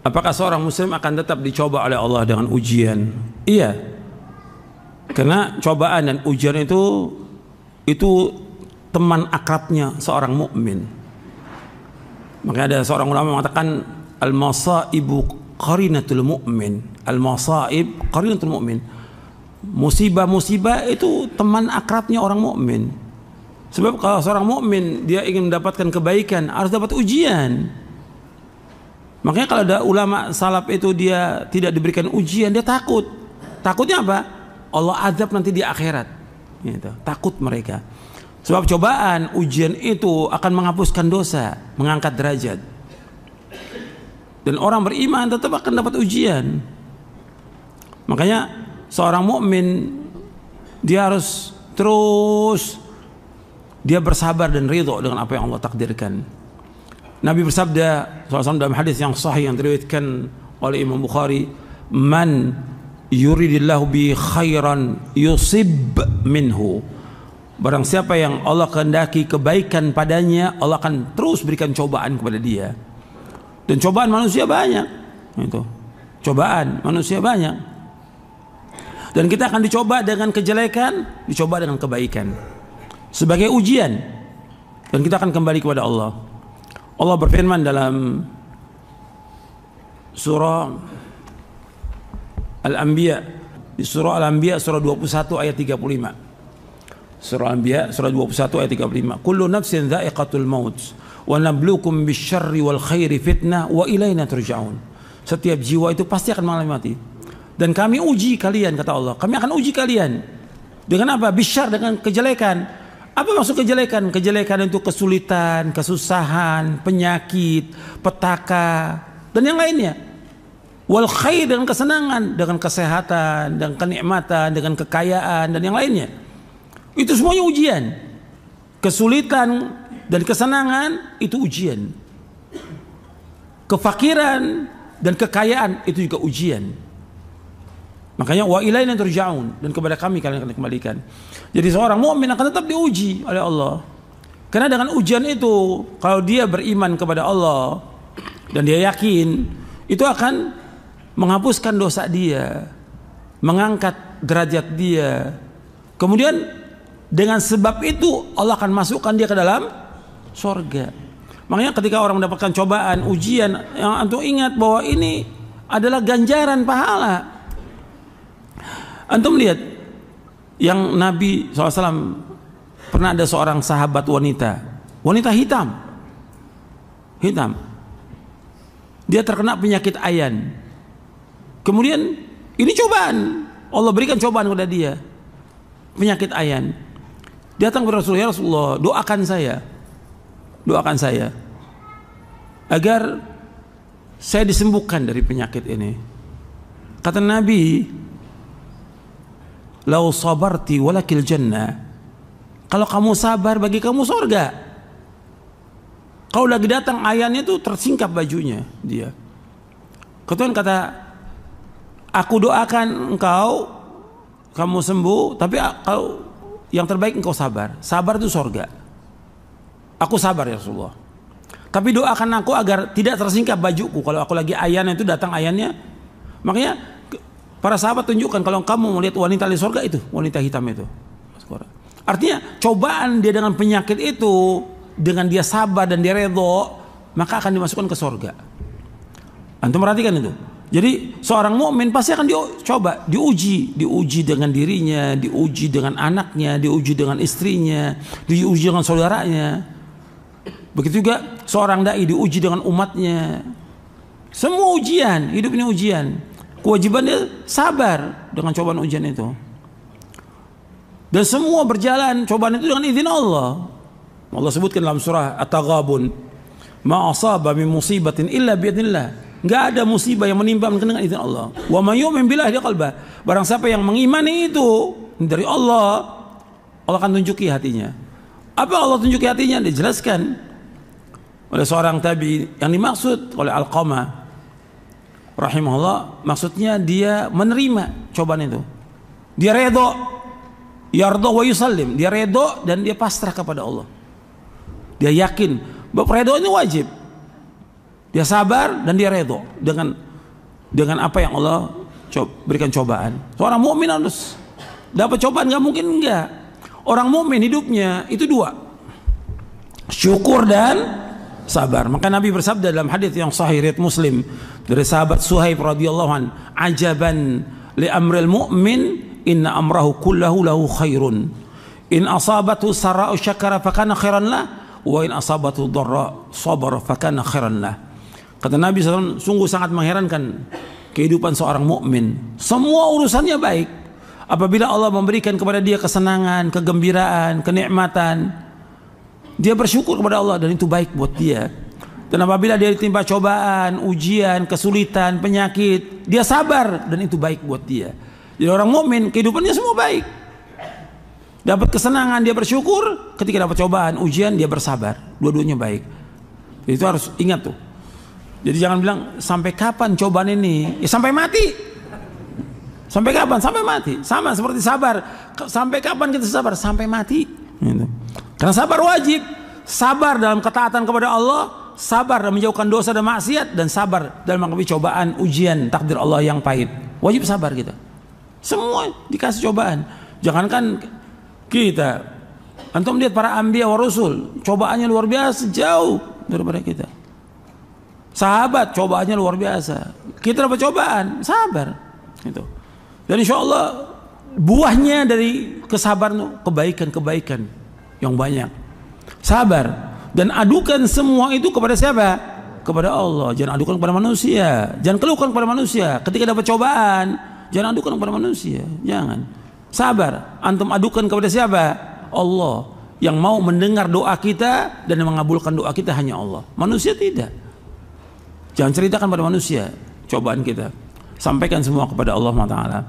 Apakah seorang muslim akan tetap dicoba oleh Allah dengan ujian? Iya. Karena cobaan dan ujian itu teman akrabnya seorang mukmin. Makanya ada seorang ulama mengatakan al-masaibu qarinatul mu'min. Al-masaib qarinatul mu'min. Musibah-musibah itu teman akrabnya orang mukmin. Sebab kalau seorang mukmin dia ingin mendapatkan kebaikan harus dapat ujian. Makanya kalau ada ulama salaf itu dia tidak diberikan ujian, dia takut. Takutnya apa? Allah azab nanti di akhirat. Gitu. Takut mereka. Sebab cobaan, ujian itu akan menghapuskan dosa, mengangkat derajat. Dan orang beriman tetap akan dapat ujian. Makanya seorang mukmin dia harus terus dia bersabar dan ridho dengan apa yang Allah takdirkan. Nabi bersabda SAW dalam hadis yang sahih yang diriwayatkan oleh Imam Bukhari, "Man yuridillahu bi khairan yusib minhu." Barang siapa yang Allah kehendaki kebaikan padanya, Allah akan terus berikan cobaan kepada dia. Dan cobaan manusia banyak. Itu. Cobaan manusia banyak. Dan kita akan dicoba dengan kejelekan, dicoba dengan kebaikan. Sebagai ujian. Dan kita akan kembali kepada Allah. Allah berfirman dalam surah Al-Anbiya, di surah Al-Anbiya surah 21 ayat 35. Surah Al-Anbiya surah 21 ayat 35. Kullu nafsin dha'iqatul maut wa nabluukum bisyarri wal khairi fitnah wa ilaina turja'un. Setiap jiwa itu pasti akan mengalami mati. Dan kami uji kalian, kata Allah. Kami akan uji kalian. Dengan apa? Bisyar, dengan kejelekan. Apa maksud kejelekan? Kejelekan itu kesulitan, kesusahan, penyakit, petaka, dan yang lainnya. Wal khair, dengan kesenangan, dengan kesehatan, dengan kenikmatan, dengan kekayaan, dan yang lainnya. Itu semuanya ujian. Kesulitan dan kesenangan itu ujian. Kefakiran dan kekayaan itu juga ujian. Makanya wa ilaina turja'un, dan kepada kami kalian akan dikembalikan. Jadi seorang mukmin akan tetap diuji oleh Allah. Karena dengan ujian itu, kalau dia beriman kepada Allah dan dia yakin, itu akan menghapuskan dosa dia, mengangkat derajat dia. Kemudian dengan sebab itu Allah akan masukkan dia ke dalam surga. Makanya ketika orang mendapatkan cobaan, ujian, yang antum ingat bahwa ini adalah ganjaran pahala. Antum lihat yang Nabi SAW pernah ada seorang sahabat wanita hitam, dia terkena penyakit ayan. Kemudian ini cobaan, Allah berikan cobaan kepada dia, penyakit ayan. Dia datang kepada Rasulullah, ya Rasulullah, doakan saya agar saya disembuhkan dari penyakit ini. Kata Nabi, lau sabarti walakil jannah, kalau kamu sabar bagi kamu surga. Kalau lagi datang ayannya itu tersingkap bajunya dia. Kemudian kata, aku doakan engkau kamu sembuh, tapi kalau yang terbaik engkau sabar. Sabar itu surga. Aku sabar ya Rasulullah, tapi doakan aku agar tidak tersingkap bajuku kalau aku lagi ayan itu datang ayannya. Makanya para sahabat tunjukkan kalau kamu melihat wanita di surga itu, wanita hitam itu. Artinya cobaan dia dengan penyakit itu, dengan dia sabar dan dia redho, maka akan dimasukkan ke surga. Antum perhatikan itu. Jadi seorang mukmin pasti akan dicoba, diuji dengan dirinya, diuji dengan anaknya, diuji dengan istrinya, diuji dengan saudaranya. Begitu juga seorang dai diuji dengan umatnya. Semua ujian, hidup ini ujian. Kewajibannya sabar dengan cobaan ujian itu. Dan semua berjalan cobaan itu dengan izin Allah. Allah sebutkan dalam surah At-Taghabun, ma asaba min musibatin illa biidznillah. Enggak ada musibah yang menimpa dengan izin Allah. Wa may yu'min billahi qalbah. Barang siapa yang mengimani itu dari Allah, Allah akan tunjuki hatinya. Apa Allah tunjuki hatinya? Dijelaskan oleh seorang tabi'in yang dimaksud oleh Alqamah rahimahullah, maksudnya dia menerima cobaan itu. Dia redho, yardo wa yusallim. Dia redho dan dia pasrah kepada Allah. Dia yakin bahwa redho ini wajib. Dia sabar dan dia redho dengan apa yang Allah berikan cobaan. Seorang mukmin harus dapat cobaan, nggak mungkin enggak. Orang mukmin hidupnya itu dua, syukur dan sabar. Maka Nabi bersabda dalam hadis yang sahih riwayat Muslim dari sahabat Suhaib radhiyallahu an, ajaban li amril mu'min inna amrahu kullahu lahu khairun in asabatu sara'u syakara fakana khairan lah wa in asabatu dharra sabara fakana khairan lah. Kata Nabi SAW, sungguh sangat mengherankan kehidupan seorang mukmin. Semua urusannya baik. Apabila Allah memberikan kepada dia kesenangan, kegembiraan, kenikmatan, dia bersyukur kepada Allah dan itu baik buat dia. Dan apabila dia ditimpa cobaan, ujian, kesulitan, penyakit, dia sabar dan itu baik buat dia. Jadi orang mukmin kehidupannya semua baik. Dapat kesenangan dia bersyukur, ketika dapat cobaan, ujian dia bersabar. Dua-duanya baik. Itu harus ingat tuh. Jadi jangan bilang sampai kapan cobaan ini? Ya sampai mati. Sampai kapan? Sampai mati. Sama seperti sabar. Sampai kapan kita sabar? Sampai mati. Gitu. Karena sabar wajib. Sabar dalam ketaatan kepada Allah, sabar dalam menjauhkan dosa dan maksiat, dan sabar dalam menghadapi cobaan, ujian, takdir Allah yang pahit. Wajib sabar kita. Semua dikasih cobaan. Jangankan kita. Antum lihat para anbiya wa rasul, cobaannya luar biasa, jauh daripada kita. Sahabat cobaannya luar biasa. Kita dapat cobaan, sabar. Gitu. Dan insya Allah buahnya dari kesabaran kebaikan-kebaikan yang banyak. Sabar dan adukan semua itu kepada siapa? Kepada Allah. Jangan adukan kepada manusia. Jangan keluhkan kepada manusia. Ketika dapat cobaan, jangan adukan kepada manusia. Jangan. Sabar. Antum adukan kepada siapa? Allah. Yang mau mendengar doa kita dan mengabulkan doa kita hanya Allah. Manusia tidak. Jangan ceritakan pada manusia cobaan kita. Sampaikan semua kepada Allah Taala.